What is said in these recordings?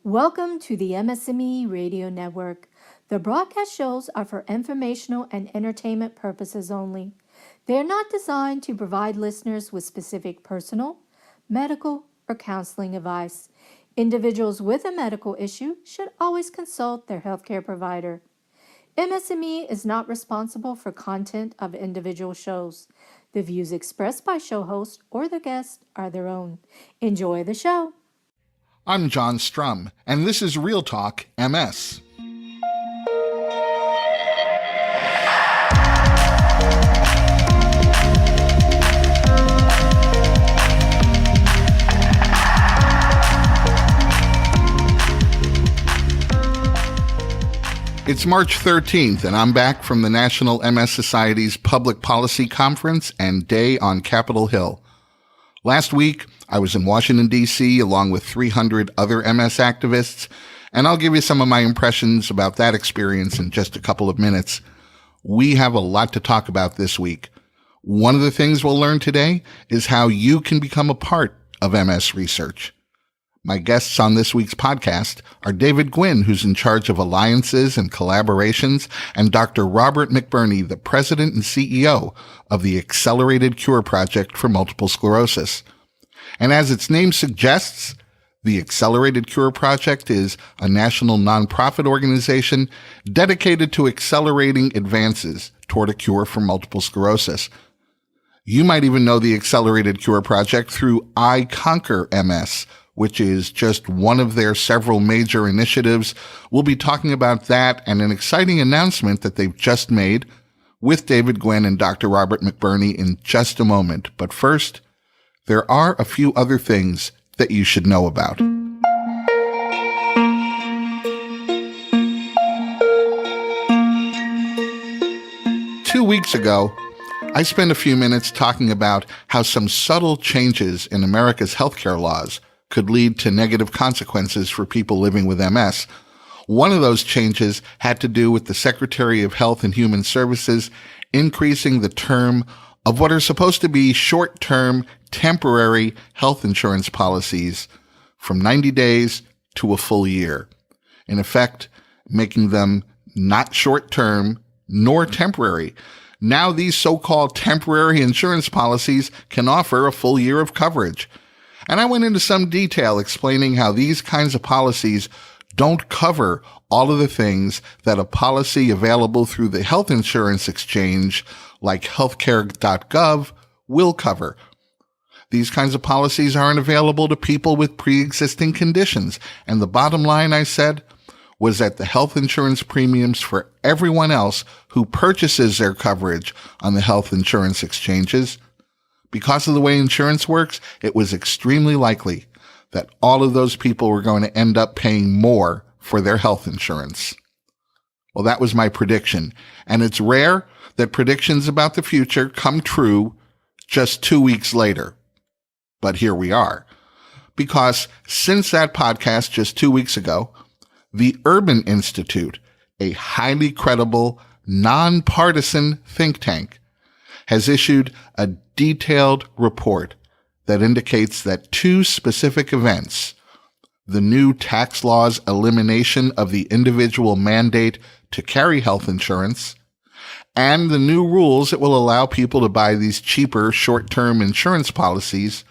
Welcome to the MS&Me Radio Network. The broadcast shows are for informational and entertainment purposes only. They are not designed to provide listeners with specific personal, medical, or counseling advice. Individuals with a medical issue should always consult their healthcare provider. MS&Me is not responsible for content of individual shows. The views expressed by show hosts or their guests are their own. Enjoy the show. I'm John Strum, and this is RealTalk MS. It's March 13th, and I'm back from the National MS Society's Public Policy Conference and Day on Capitol Hill. Last week, I was in Washington, D.C., along with 300 other MS activists, and I'll give you some of my impressions about that experience in just a couple of minutes. We have a lot to talk about this week. One of the things we'll learn today is how you can become a part of MS research. My guests on this week's podcast are David Gwynn, who's in charge of alliances and collaborations, and Dr. Robert McBurney, the president and CEO of the Accelerated Cure Project for Multiple Sclerosis. And as its name suggests, the Accelerated Cure Project is a national nonprofit organization dedicated to accelerating advances toward a cure for multiple sclerosis. You might even know the Accelerated Cure Project through I Conquer MS, which is just one of their several major initiatives. We'll be talking about that and an exciting announcement that they've just made with David Gwynn and Dr. Robert McBurney in just a moment. But first, there are a few other things that you should know about. 2 weeks ago, I spent a few minutes talking about how some subtle changes in America's healthcare laws could lead to negative consequences for people living with MS. One of those changes had to do with the Secretary of Health and Human Services increasing the term of what are supposed to be short-term, temporary health insurance policies from 90 days to a full year. In effect, making them not short-term nor temporary. Now these so-called temporary insurance policies can offer a full year of coverage. And I went into some detail explaining how these kinds of policies don't cover all of the things that a policy available through the health insurance exchange, like healthcare.gov, will cover. These kinds of policies aren't available to people with pre-existing conditions. And the bottom line, I said, was that the health insurance premiums for everyone else who purchases their coverage on the health insurance exchanges, because of the way insurance works, it was extremely likely that all of those people were going to end up paying more for their health insurance. Well, that was my prediction. And it's rare that predictions about the future come true just 2 weeks later. But here we are. Because since that podcast just 2 weeks ago, the Urban Institute, a highly credible, nonpartisan think tank, has issued a detailed report that indicates that two specific events, the new tax law's elimination of the individual mandate to carry health insurance, and the new rules that will allow people to buy these cheaper short-term insurance policies,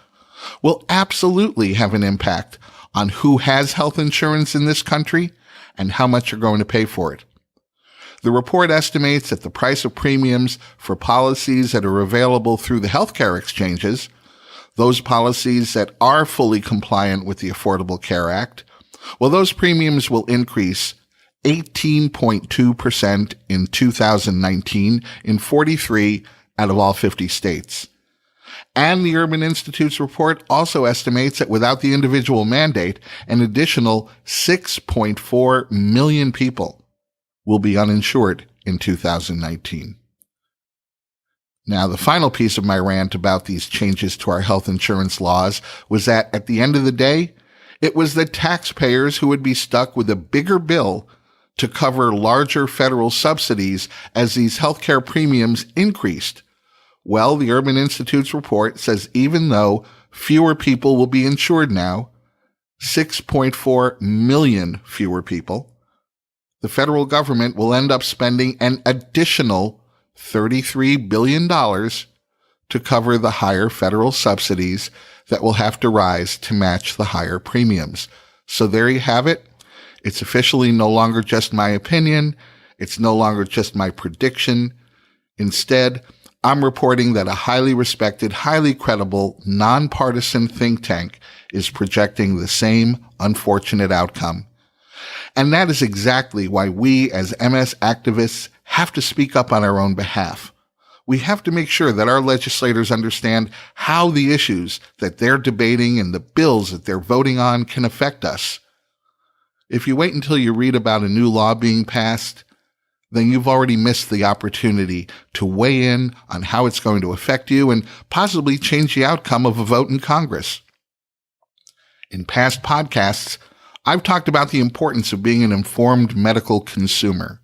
will absolutely have an impact on who has health insurance in this country and how much you're going to pay for it. The report estimates that the price of premiums for policies that are available through the healthcare exchanges, those policies that are fully compliant with the Affordable Care Act, well, those premiums will increase 18.2% in 2019 in 43 out of all 50 states. And the Urban Institute's report also estimates that without the individual mandate, an additional 6.4 million people will be uninsured in 2019. Now, the final piece of my rant about these changes to our health insurance laws was that at the end of the day, it was the taxpayers who would be stuck with a bigger bill to cover larger federal subsidies as these healthcare premiums increased. Well, the Urban Institute's report says even though fewer people will be insured now, 6.4 million fewer people, the federal government will end up spending an additional $33 billion to cover the higher federal subsidies that will have to rise to match the higher premiums. So there you have it. It's officially no longer just my opinion. It's no longer just my prediction. Instead, I'm reporting that a highly respected, highly credible, nonpartisan think tank is projecting the same unfortunate outcome. And that is exactly why we as MS activists have to speak up on our own behalf. We have to make sure that our legislators understand how the issues that they're debating and the bills that they're voting on can affect us. If you wait until you read about a new law being passed, then you've already missed the opportunity to weigh in on how it's going to affect you and possibly change the outcome of a vote in Congress. In past podcasts, I've talked about the importance of being an informed medical consumer.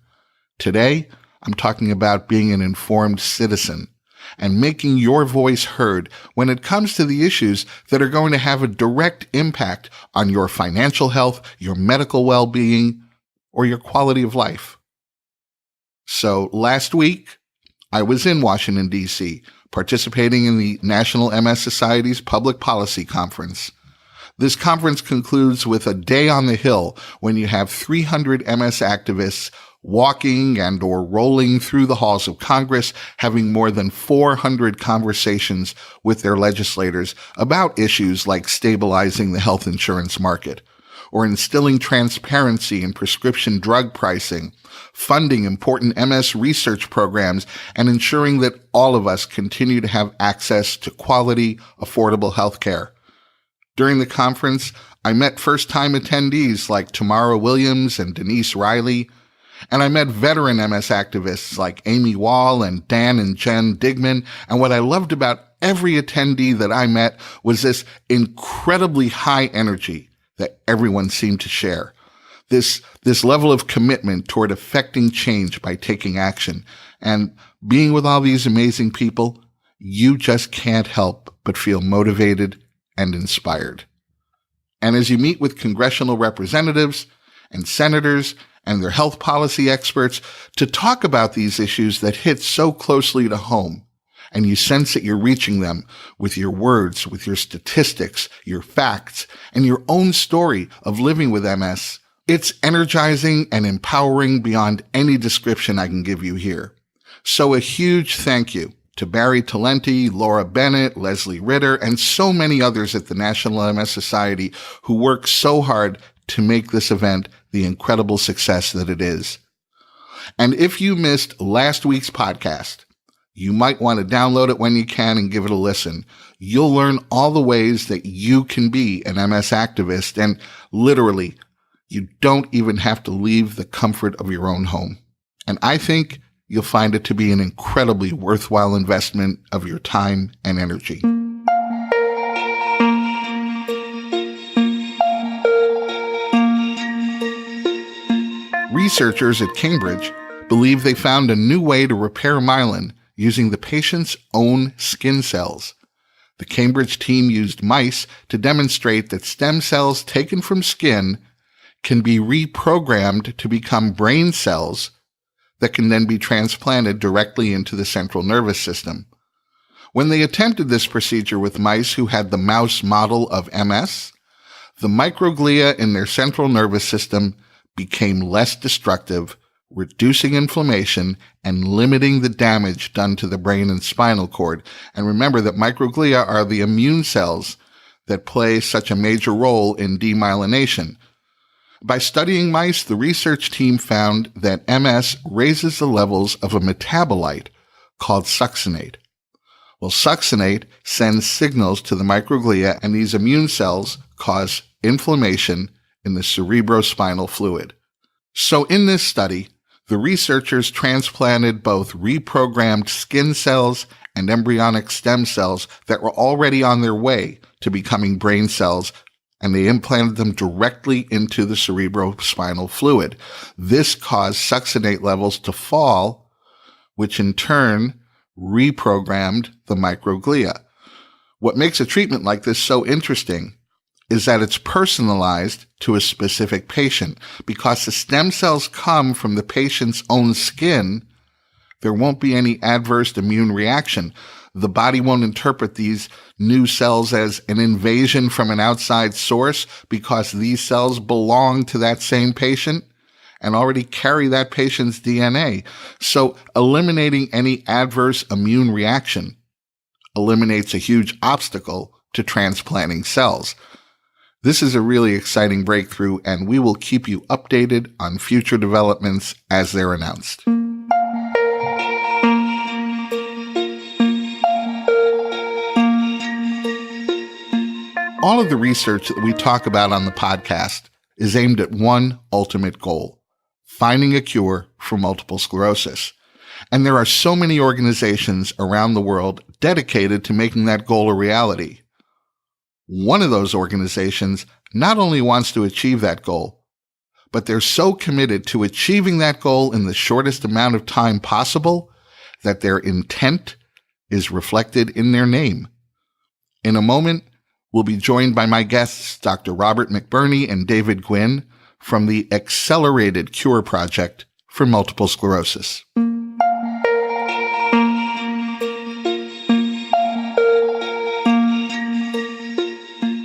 Today, I'm talking about being an informed citizen and making your voice heard when it comes to the issues that are going to have a direct impact on your financial health, your medical well-being, or your quality of life. So last week, I was in Washington, D.C., participating in the National MS Society's Public Policy Conference. This conference concludes with a day on the Hill when you have 300 MS activists walking and or rolling through the halls of Congress, having more than 400 conversations with their legislators about issues like stabilizing the health insurance market, or instilling transparency in prescription drug pricing, funding important MS research programs, and ensuring that all of us continue to have access to quality, affordable health care. During the conference, I met first-time attendees like Tamara Williams and Denise Riley, and I met veteran MS activists like Amy Wall and Dan and Jen Digman, and what I loved about every attendee that I met was this incredibly high energy that everyone seemed to share. This level of commitment toward affecting change by taking action. And being with all these amazing people, you just can't help but feel motivated and inspired. And as you meet with congressional representatives and senators and their health policy experts to talk about these issues that hit so closely to home, and you sense that you're reaching them with your words, with your statistics, your facts, and your own story of living with MS, it's energizing and empowering beyond any description I can give you here. So a huge thank you to Barry Talenti, Laura Bennett, Leslie Ritter, and so many others at the National MS Society who work so hard to make this event the incredible success that it is. And if you missed last week's podcast, you might want to download it when you can and give it a listen. You'll learn all the ways that you can be an MS activist, and literally, you don't even have to leave the comfort of your own home. And I think you'll find it to be an incredibly worthwhile investment of your time and energy. Researchers at Cambridge believe they found a new way to repair myelin using the patient's own skin cells. The Cambridge team used mice to demonstrate that stem cells taken from skin can be reprogrammed to become brain cells that can then be transplanted directly into the central nervous system. When they attempted this procedure with mice who had the mouse model of MS, the microglia in their central nervous system became less destructive, reducing inflammation and limiting the damage done to the brain and spinal cord. And remember that microglia are the immune cells that play such a major role in demyelination. By studying mice, the research team found that MS raises the levels of a metabolite called succinate. Well, succinate sends signals to the microglia, and these immune cells cause inflammation in the cerebrospinal fluid. So in this study, the researchers transplanted both reprogrammed skin cells and embryonic stem cells that were already on their way to becoming brain cells, and they implanted them directly into the cerebrospinal fluid. This caused succinate levels to fall, which in turn reprogrammed the microglia. What makes a treatment like this so interesting is that it's personalized to a specific patient. Because the stem cells come from the patient's own skin, there won't be any adverse immune reaction. The body won't interpret these new cells as an invasion from an outside source because these cells belong to that same patient and already carry that patient's DNA. So eliminating any adverse immune reaction eliminates a huge obstacle to transplanting cells. This is a really exciting breakthrough, and we will keep you updated on future developments as they're announced. All of the research that we talk about on the podcast is aimed at one ultimate goal: finding a cure for multiple sclerosis. And there are so many organizations around the world dedicated to making that goal a reality. One of those organizations not only wants to achieve that goal, but they're so committed to achieving that goal in the shortest amount of time possible that their intent is reflected in their name. In a moment, we'll be joined by my guests, Dr. Robert McBurney and David Gwynn, from the Accelerated Cure Project for Multiple Sclerosis.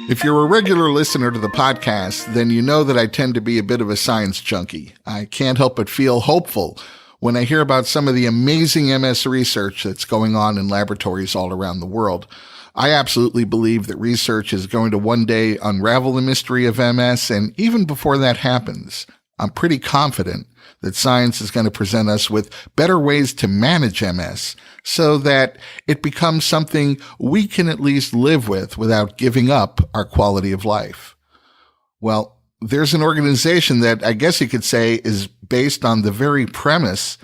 If you're a regular listener to the podcast, then you know that I tend to be a bit of a science junkie. I can't help but feel hopeful when I hear about some of the amazing MS research that's going on in laboratories all around the world. I absolutely believe that research is going to one day unravel the mystery of MS, and even before that happens, I'm pretty confident that science is going to present us with better ways to manage MS so that it becomes something we can at least live with without giving up our quality of life. Well, there's an organization that I guess you could say is based on the very premise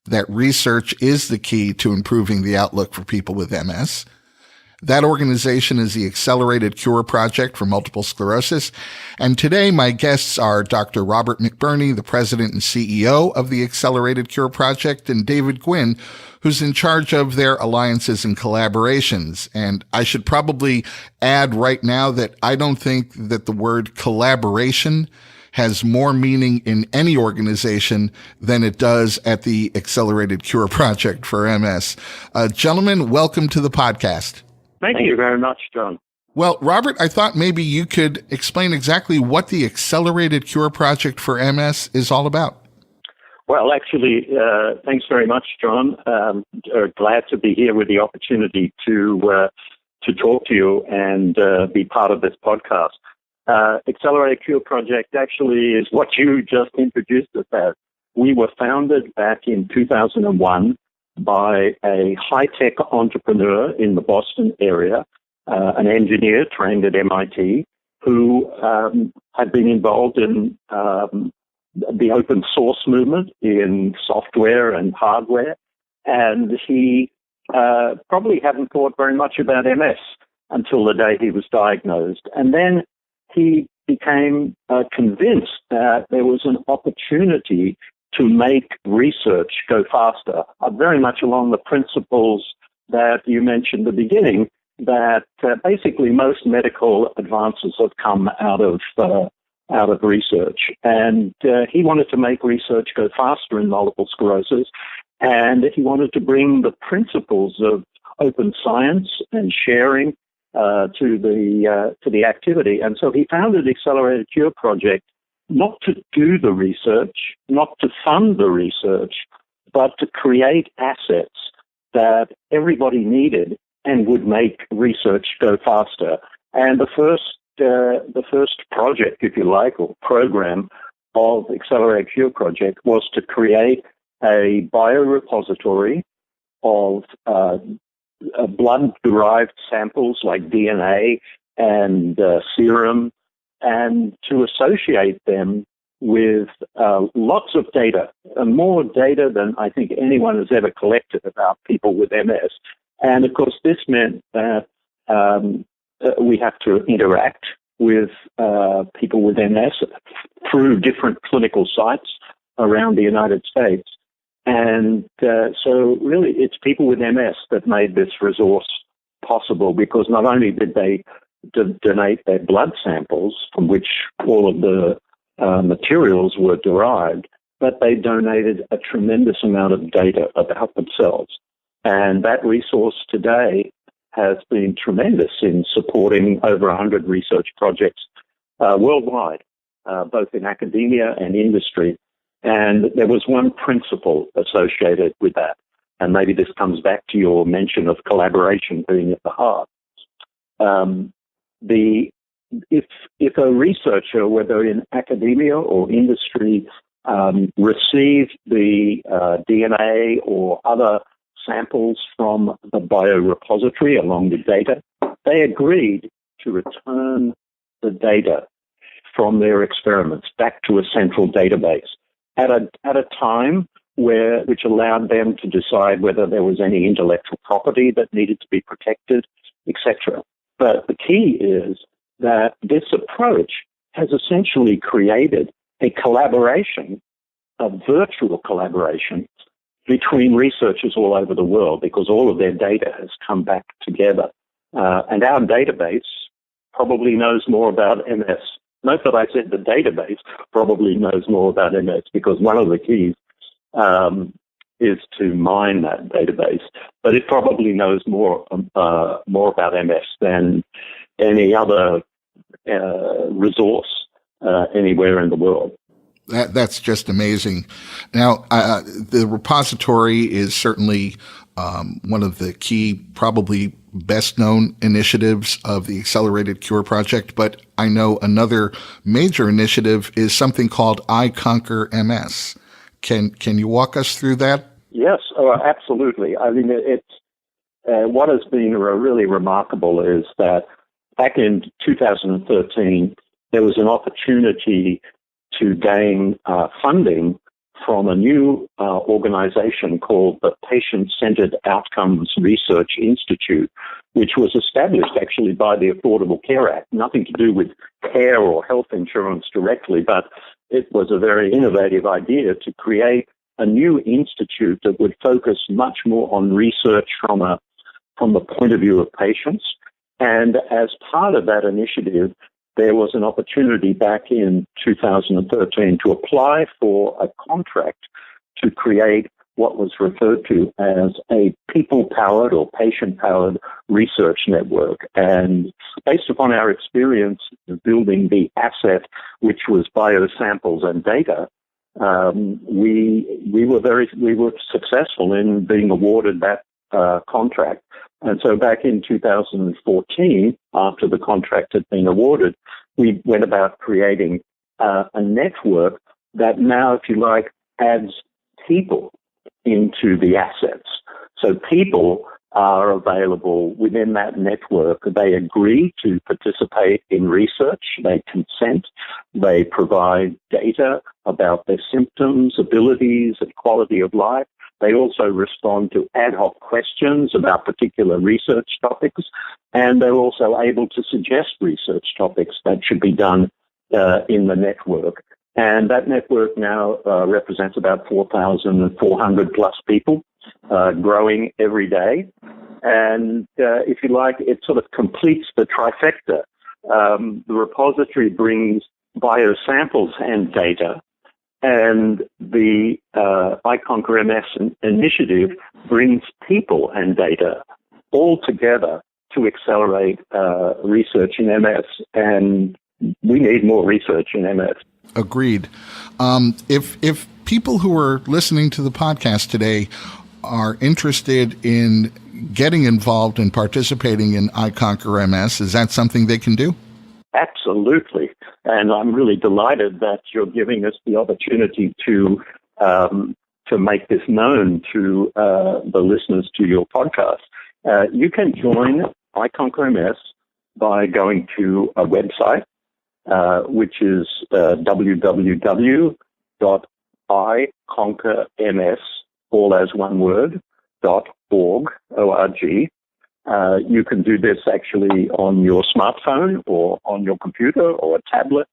that research is the key to improving the outlook for people with MS. That organization is the Accelerated Cure Project for Multiple Sclerosis. And today, my guests are Dr. Robert McBurney, the president and CEO of the Accelerated Cure Project, and David Gwynn, who's in charge of their alliances and collaborations. And I should probably add right now that I don't think that the word collaboration has more meaning in any organization than it does at the Accelerated Cure Project for MS. Gentlemen, welcome to the podcast. Thank you very much, John. Well, Robert, I thought maybe you could explain exactly what the Accelerated Cure Project for MS is all about. Well, actually, thanks very much, John. Glad to be here with the opportunity to talk to you and be part of this podcast. Accelerated Cure Project actually is what you just introduced us as. We were founded back in 2001 by a high-tech entrepreneur in the Boston area, an engineer trained at MIT, who had been involved in the open source movement in software and hardware. And he probably hadn't thought very much about MS until the day he was diagnosed. And then he became convinced that there was an opportunity to make research go faster, very much along the principles that you mentioned at the beginning, that basically most medical advances have come out of research. And he wanted to make research go faster in multiple sclerosis, and he wanted to bring the principles of open science and sharing to the activity. And so he founded the Accelerated Cure Project not to do the research, not to fund the research, but to create assets that everybody needed and would make research go faster. And the first project, if you like, or program of Accelerated Cure Project was to create a biorepository of blood-derived samples like DNA and serum, and to associate them with lots of data, more data than I think anyone has ever collected about people with MS. And of course, this meant that we have to interact with people with MS through different clinical sites around the United States. And so really it's people with MS that made this resource possible, because not only did they donate their blood samples from which all of the materials were derived, but they donated a tremendous amount of data about themselves. And that resource today has been tremendous in supporting over 100 research projects worldwide, both in academia and industry. And there was one principle associated with that. And maybe this comes back to your mention of collaboration being at the heart. If a researcher, whether in academia or industry, received the DNA or other samples from the biorepository along with data, they agreed to return the data from their experiments back to a central database at a time which allowed them to decide whether there was any intellectual property that needed to be protected, etc. But the key is that this approach has essentially created a collaboration, a virtual collaboration between researchers all over the world, because all of their data has come back together. And our database probably knows more about MS. Note that I said the database probably knows more about MS, because one of the keys is to mine that database. But it probably knows more about MS than any other resource anywhere in the world. That's just amazing. Now, the repository is certainly one of the key, probably best known initiatives of the Accelerated Cure Project, but I know another major initiative is something called I Conquer MS. Can you walk us through that? Yes, absolutely. I mean, it's what has been really remarkable is that back in 2013, there was an opportunity to gain funding from a new organization called the Patient-Centered Outcomes Research Institute, which was established actually by the Affordable Care Act, nothing to do with care or health insurance directly, but it was a very innovative idea to create a new institute that would focus much more on research from the point of view of patients. And as part of that initiative, there was an opportunity back in 2013 to apply for a contract to create what was referred to as a people-powered or patient-powered research network. And based upon our experience of building the asset, which was biosamples and data, we were successful in being awarded that contract. And so back in 2014, after the contract had been awarded, we went about creating a network that now, if you like, adds people into the assets. So people are available within that network. They agree to participate in research. They consent. They provide data about their symptoms, abilities, and quality of life. They also respond to ad hoc questions about particular research topics, and they're also able to suggest research topics that should be done in the network. And that network now represents about 4,400 plus people, growing every day. And if you like, it sort of completes the trifecta. The repository brings biosamples and data, and the I Conquer MS initiative brings people and data all together to accelerate research in MS. And we need more research in MS. Agreed. If people who are listening to the podcast today are interested in getting involved and participating in I Conquer MS, is that something they can do? Absolutely. And I'm really delighted that you're giving us the opportunity to make this known to the listeners to your podcast. You can join I Conquer MS by going to a website, which is www.iconquerms, all as one word, .org, O-R-G. You can do this actually on your smartphone or on your computer or a tablet.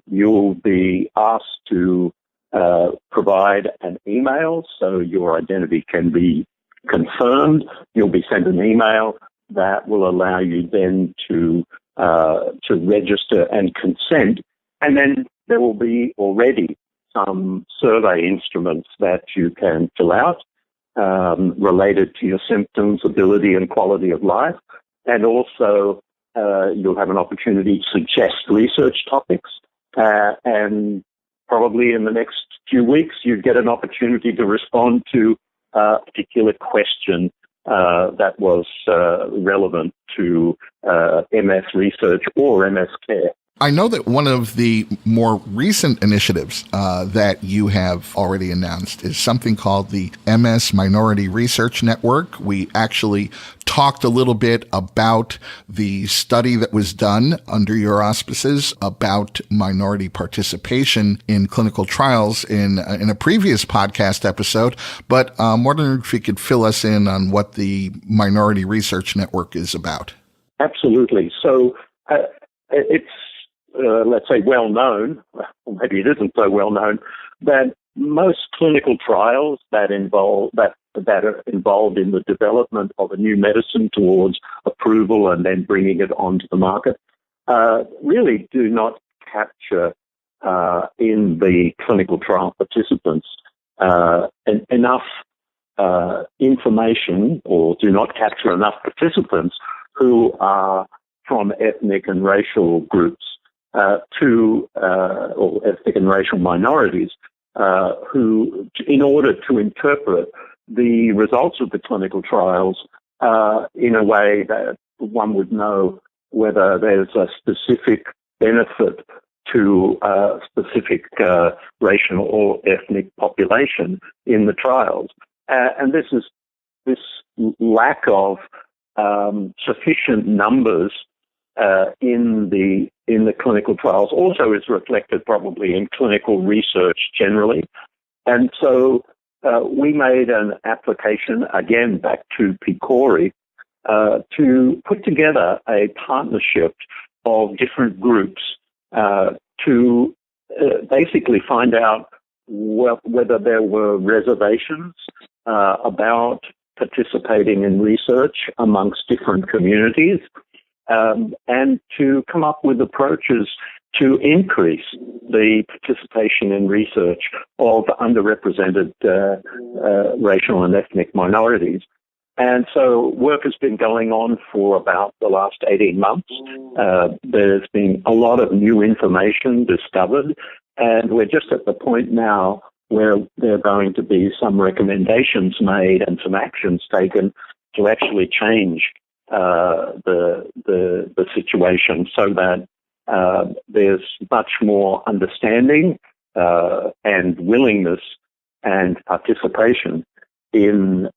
You'll be asked to provide an email so your identity can be confirmed. You'll be sent an email that will allow you then to register and consent. And then there will be already some survey instruments that you can fill out related to your symptoms, ability, and quality of life. And also, you'll have an opportunity to suggest research topics. And probably in the next few weeks, you get an opportunity to respond to a particular question that was relevant to MS research or MS care. I know that one of the more recent initiatives that you have already announced is something called the MS Minority Research Network. We actually talked a little bit about the study that was done under your auspices about minority participation in clinical trials in a previous podcast episode. But I'm wondering if you could fill us in on what the Minority Research Network is about. Absolutely. So it's let's say well known, or maybe it isn't so well known, that most clinical trials that are involved in the development of a new medicine towards approval and then bringing it onto the market really do not capture in the clinical trial participants enough information, or do not capture enough participants who are from ethnic and racial groups or ethnic and racial minorities, who, in order to interpret the results of the clinical trials in a way that one would know whether there's a specific benefit to a specific racial or ethnic population in the trials. And this lack of sufficient numbers in the clinical trials also is reflected probably in clinical research generally. And so we made an application, again, back to PCORI, to put together a partnership of different groups to basically find out whether there were reservations about participating in research amongst different communities, and to come up with approaches to increase the participation in research of underrepresented racial and ethnic minorities. And so work has been going on for about the last 18 months. There's been a lot of new information discovered, and we're just at the point now where there are going to be some recommendations made and some actions taken to actually change the situation so that there's much more understanding and willingness and participation in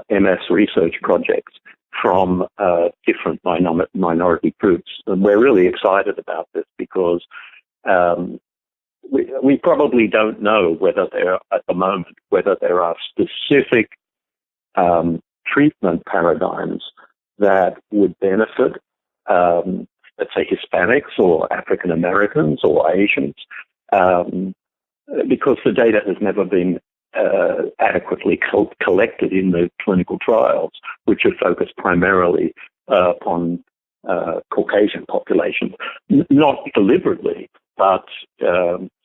MS research projects from different minority groups. And we're really excited about this because we probably don't know whether at the moment whether there are specific treatment paradigms that would benefit, let's say, Hispanics or African Americans or Asians, because the data has never been adequately collected in the clinical trials, which are focused primarily upon Caucasian populations, not deliberately, but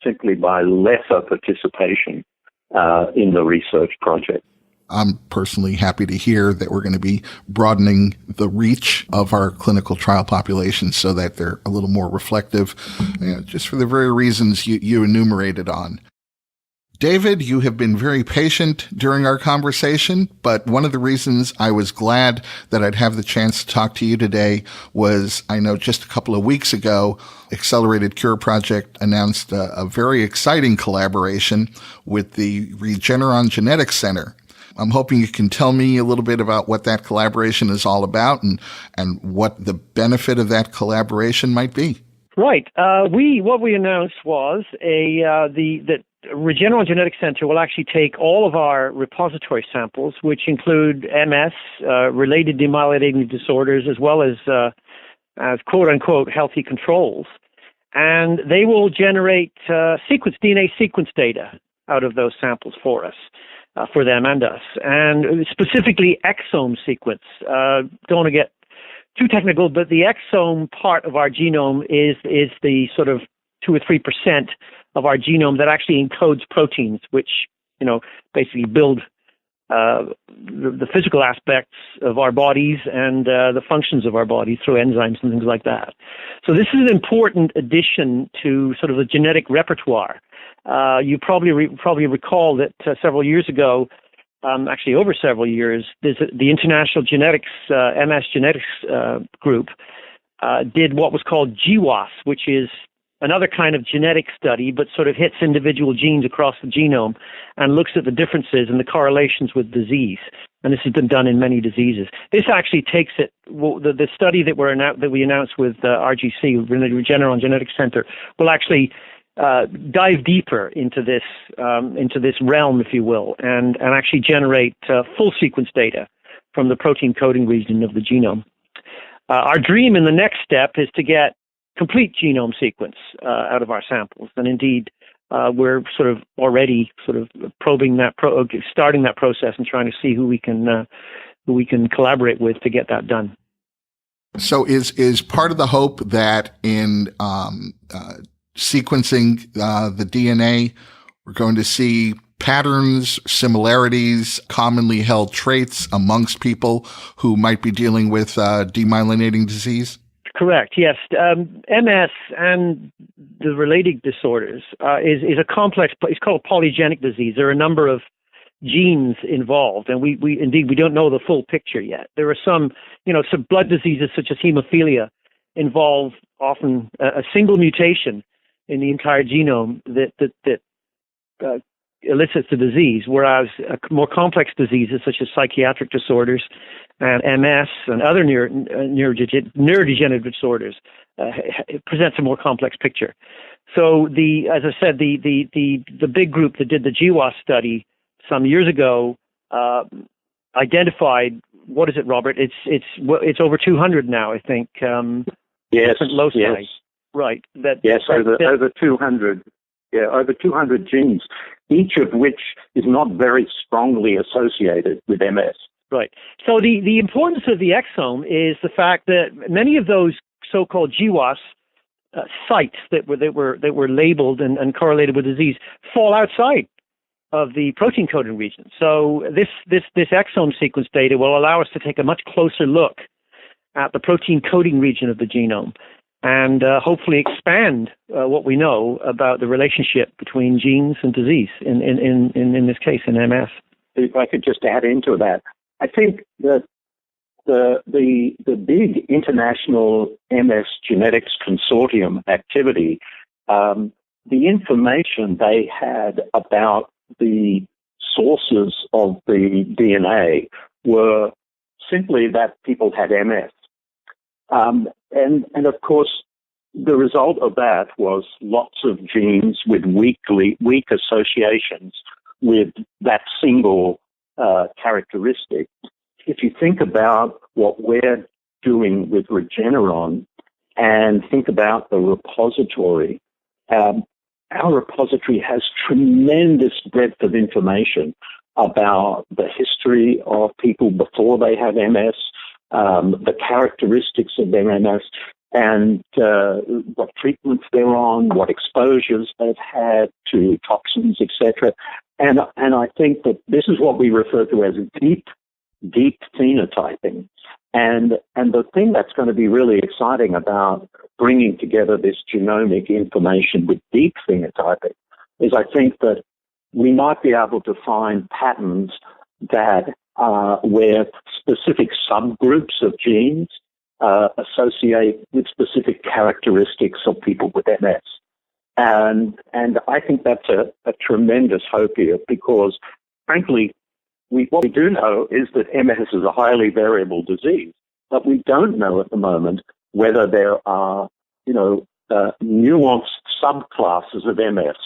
simply by lesser participation in the research project. I'm personally happy to hear that we're going to be broadening the reach of our clinical trial population so that they're a little more reflective, just for the very reasons you enumerated on. David, you have been very patient during our conversation, but one of the reasons I was glad that I'd have the chance to talk to you today was, I know just a couple of weeks ago, Accelerated Cure Project announced a very exciting collaboration with the Regeneron Genetics Center. I'm hoping you can tell me a little bit about what that collaboration is all about and what the benefit of that collaboration might be. Right. What we announced was the Regeneron Genetics Center will actually take all of our repository samples, which include MS, related demyelinating disorders, as well as quote unquote healthy controls, and they will generate DNA sequence data out of those samples for us. For them and us, and specifically exome sequence. Don't want to get too technical, but the exome part of our genome is the sort of 2 or 3% of our genome that actually encodes proteins, which, basically build the physical aspects of our bodies and the functions of our bodies through enzymes and things like that. So this is an important addition to sort of the genetic repertoire. You probably recall that several years ago, actually over several years, the International Genetics, MS Genetics group did what was called GWAS, which is another kind of genetic study, but sort of hits individual genes across the genome and looks at the differences and the correlations with disease. And this has been done in many diseases. This actually takes it, the study that we announced with RGC, Regeneron Genetics Center, will actually dive deeper into this realm, if you will, and actually generate full sequence data from the protein coding region of the genome. Our dream in the next step is to get complete genome sequence out of our samples, and indeed, we're sort of already sort of probing that, starting that process, and trying to see who we can collaborate with to get that done. So, is part of the hope that in sequencing the DNA, we're going to see patterns, similarities, commonly held traits amongst people who might be dealing with demyelinating disease? Correct. Yes. MS and the related disorders is a complex. It's called polygenic disease. There are a number of genes involved, and we don't know the full picture yet. There are some blood diseases such as hemophilia involve often a single mutation in the entire genome that elicits the disease, whereas more complex diseases such as psychiatric disorders and MS and other neurodegenerative disorders presents a more complex picture. So as I said, the big group that did the GWAS study some years ago identified, what is it, Robert? It's over 200 now, I think. Yes. Loci. Yes. Right. Over 200. Yeah, over 200 genes, each of which is not very strongly associated with MS. Right. So the importance of the exome is the fact that many of those so-called GWAS sites that were labeled and correlated with disease fall outside of the protein coding region. So this exome sequence data will allow us to take a much closer look at the protein coding region of the genome, and hopefully expand what we know about the relationship between genes and disease, in this case, in MS. If I could just add into that, I think that the big international MS Genetics Consortium activity, the information they had about the sources of the DNA were simply that people had MS. And of course, the result of that was lots of genes with weak associations with that single characteristic. If you think about what we're doing with Regeneron and think about the repository, our repository has tremendous breadth of information about the history of people before they have MS, the characteristics of their MS, and what treatments they're on, what exposures they've had to toxins, etc. And I think that this is what we refer to as deep phenotyping. And the thing that's going to be really exciting about bringing together this genomic information with deep phenotyping is I think that we might be able to find patterns that where specific subgroups of genes associate with specific characteristics of people with MS. And I think that's a tremendous hope here because, frankly, what we do know is that MS is a highly variable disease, but we don't know at the moment whether there are, nuanced subclasses of MS.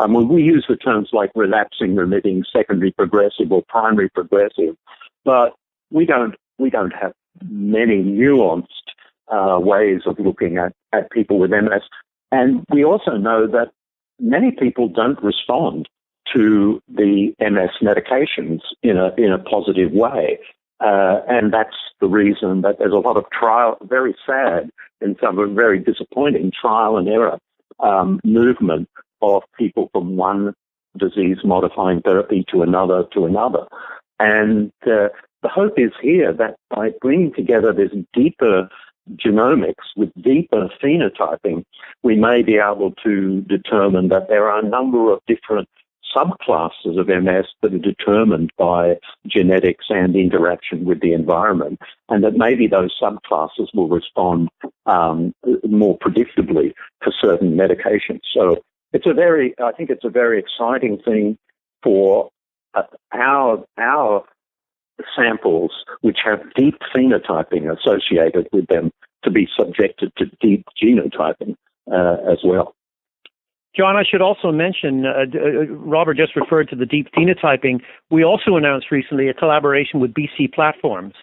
We use the terms like relapsing, remitting, secondary progressive, or primary progressive, but we don't have many nuanced ways of looking at people with MS. And we also know that many people don't respond to the MS medications in a positive way. And that's the reason that there's a lot of trial, very sad and some very disappointing trial and error movement of people from one disease-modifying therapy to another. And the hope is here that by bringing together this deeper genomics with deeper phenotyping, we may be able to determine that there are a number of different subclasses of MS that are determined by genetics and interaction with the environment, and that maybe those subclasses will respond more predictably to certain medications. So I think it's a very exciting thing for our samples, which have deep phenotyping associated with them, to be subjected to deep genotyping as well. John, I should also mention, Robert just referred to the deep phenotyping. We also announced recently a collaboration with BC Platforms,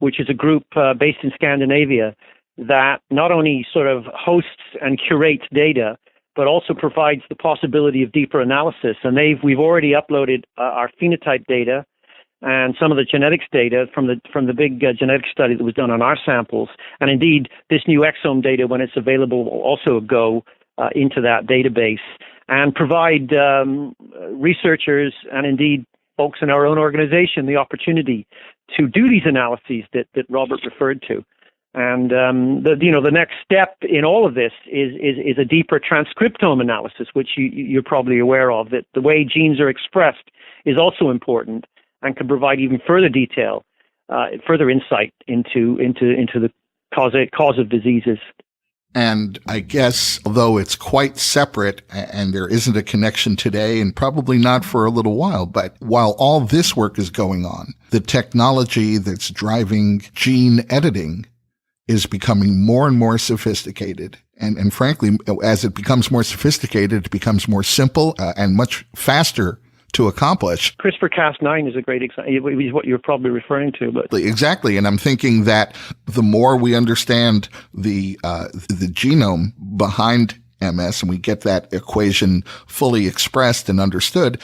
which is a group based in Scandinavia that not only sort of hosts and curates data, but also provides the possibility of deeper analysis. And we've already uploaded our phenotype data and some of the genetics data from the big genetic study that was done on our samples. And indeed, this new exome data, when it's available, will also go into that database and provide researchers and indeed folks in our own organization the opportunity to do these analyses that Robert referred to. And the next step in all of this is a deeper transcriptome analysis, which you're probably aware of, that the way genes are expressed is also important and can provide even further detail, further insight into the cause of diseases. And I guess, although it's quite separate and there isn't a connection today and probably not for a little while, but while all this work is going on, the technology that's driving gene editing is becoming more and more sophisticated. And frankly, as it becomes more sophisticated, it becomes more simple and much faster to accomplish. CRISPR-Cas9 is a great example, is what you're probably referring to. But exactly. And I'm thinking that the more we understand the genome behind MS and we get that equation fully expressed and understood,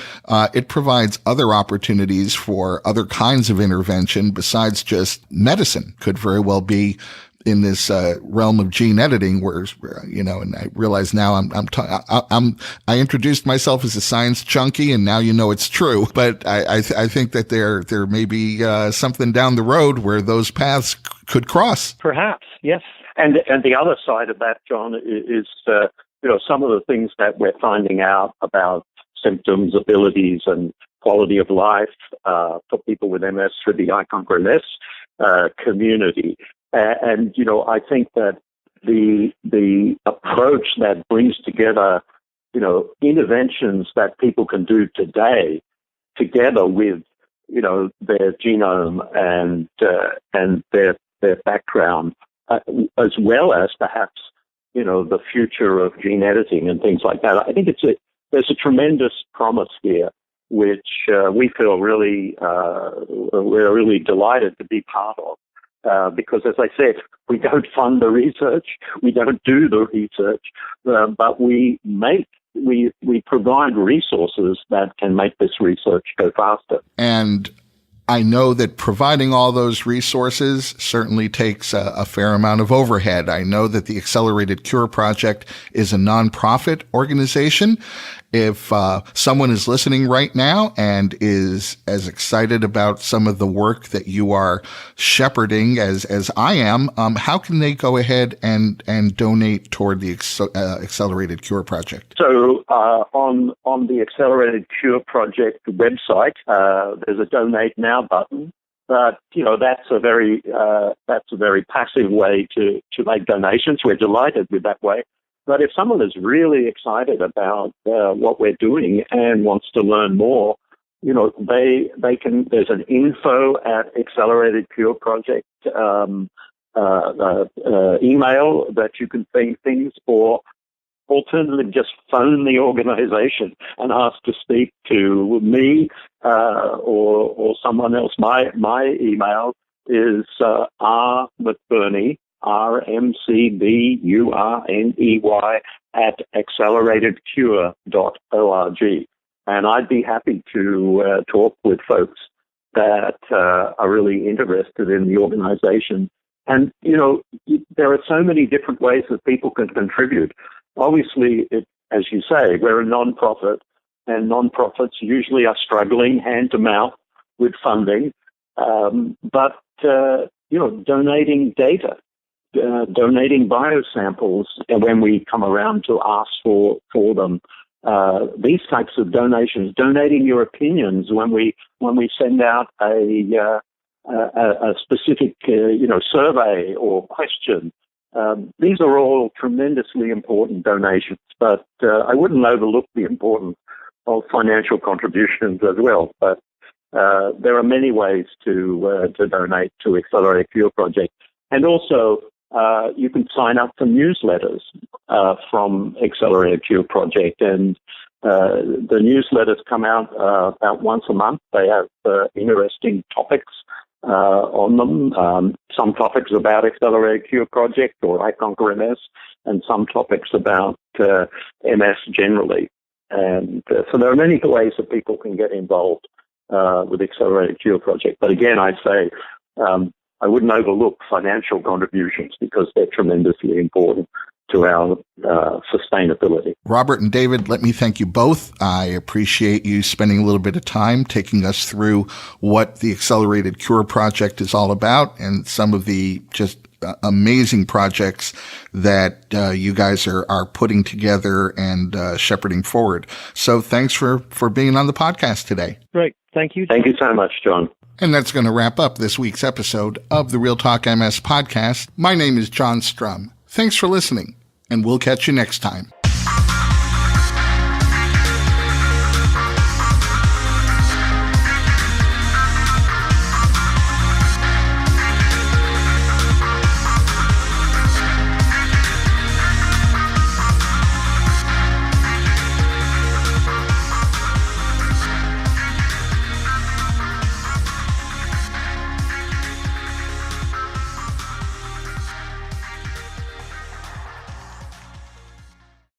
it provides other opportunities for other kinds of intervention besides just medicine. Could very well be in this realm of gene editing, where and I realize now I introduced myself as a science junkie, and now it's true. But I think that there may be something down the road where those paths could cross. Perhaps, yes. And the other side of that, John, is some of the things that we're finding out about symptoms, abilities, and quality of life for people with MS through the iConquer community. And I think that the approach that brings together, interventions that people can do today, together with, their genome and their background, as well as perhaps, the future of gene editing and things like that. I think there's a tremendous promise here, which we feel we're really delighted to be part of. Because, as I said, we don't fund the research, we don't do the research, but we provide resources that can make this research go faster. And I know that providing all those resources certainly takes a fair amount of overhead. I know that the Accelerated Cure Project is a nonprofit organization. If someone is listening right now and is as excited about some of the work that you are shepherding as I am, how can they go ahead and donate toward the Accelerated Cure Project? So on the Accelerated Cure Project website, there's a Donate Now button. But that's a very passive way to make donations. We're delighted with that way. But if someone is really excited about what we're doing and wants to learn more, they can. There's an info at Accelerated Cure Project email that you can think things, or alternatively just phone the organization and ask to speak to me or someone else. My email is rmcburney, RMCBURNEY @acceleratedcure.org. And I'd be happy to talk with folks that are really interested in the organization. And, there are so many different ways that people can contribute. Obviously, as you say, we're a nonprofit, and nonprofits usually are struggling hand to mouth with funding. But donating data, donating biosamples when we come around to ask for them, these types of donations, donating your opinions when we send out a specific survey or question. These are all tremendously important donations, but I wouldn't overlook the importance of financial contributions as well. But there are many ways to donate to Accelerated Cure Project, and also you can sign up for newsletters from Accelerated Cure Project, and the newsletters come out about once a month. They have interesting topics on them. Some topics about Accelerated Cure Project or I Conquer MS, and some topics about MS generally. And so there are many ways that people can get involved with Accelerated Cure Project. But again, I say I wouldn't overlook financial contributions because they're tremendously important to our sustainability. Robert and David, let me thank you both. I appreciate you spending a little bit of time taking us through what the Accelerated Cure Project is all about and some of the just amazing projects that you guys are putting together and shepherding forward. So thanks for being on the podcast today. Great. Thank you. Thank you so much, John. And that's going to wrap up this week's episode of the RealTalk MS podcast. My name is John Strum. Thanks for listening, and we'll catch you next time.